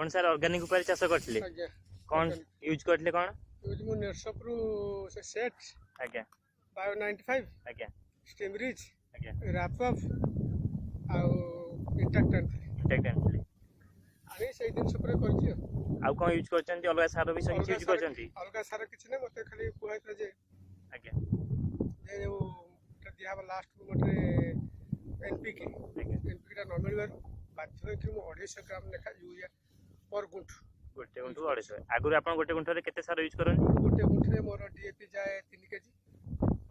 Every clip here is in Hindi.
आपण सर ऑर्गेनिक ऊपर चाष करथिले आज्ञा कोन यूज करथिले कोन यूज मु नेटशॉप रु से सेट आज्ञा बायो 95 आज्ञा स्टेमरिज आज्ञा रैप अप आ इंटैक्ट इंटेक्ट आनी से दिन सब करछि आ कोन यूज करचंती अलग सार भी सब यूज करचंती अलग सार किछ नै मते खाली कुहाइतले जे आज्ञा जे वो दिया लास्ट मोटे एनपीके एनपीके टा न मिलबार बाध्य कि मु 250 ग्राम लेखा यूरिया पर गुंठ गोटे गुंठू 250 आगुर आपण गोटे गुंठरे केते सार यूज करन गोटे गुंठरे मोर डीएपी जाए 3 केजी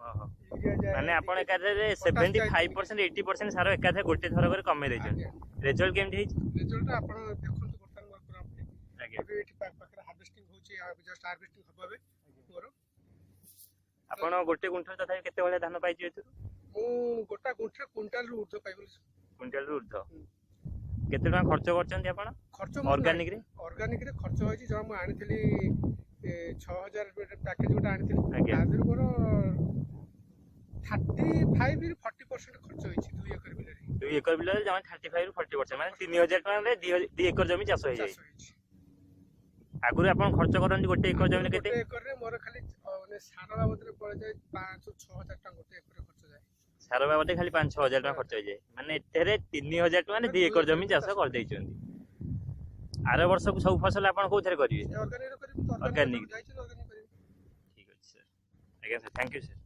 हां यूरिया जाए माने आपण एकाधरे 75% 80% सार एकाधरे गोटे थर करे कमे देछन रिजल्ट केमथि हेछि रिजल्ट आपण देखंतु बर्तमान मोर पूरा आज्ञा अभी एठी पाखरे हार्वेस्टिंग होछि आ जस्ट हार्वेस्टिंग हबबे मोर आपण गोटे गुंठरे तथा केते बळे धान पाइछि एतु मु गोटा गुंठरे क्विंटल रु ऊर्ध्व पाइबल क्विंटल रु ऊर्ध्व केते टका खर्च करचंती आपण खर्च ऑर्गेनिक रे खर्च होइछि जब मु आनिथिली 6000 पैकेज गोटा आनिथिली आज्ञा तादर मोर 35 ରୁ 40% खर्च होइछि 2 एकर बिलरे 2 एकर बिलरे जमा 35 ରୁ 40% माने 3000 टका रे 2 एकर जमी चाष होई जाय आगुर आपण खर्च करंती गोटे एकर जमी केते गोटे एकर रे मोर खाली माने सारा बाबद रे पड़ जाय 5-6000 टका गोटे एकर खर्च जाय सार बाबद खाली 5-6000 टका खर्च होई जाय माने एतेरे 3000 टका ने 2 एकर जमी चाष कर दैचंती आरे वर्ष को सब फसल आपण कोथरे करिवे ऑर्गेनिक करिवे ऑर्गेनिक जाय छी ऑर्गेनिक करिवे ठीक अछि सर आज्ञा सर थैंक यू सर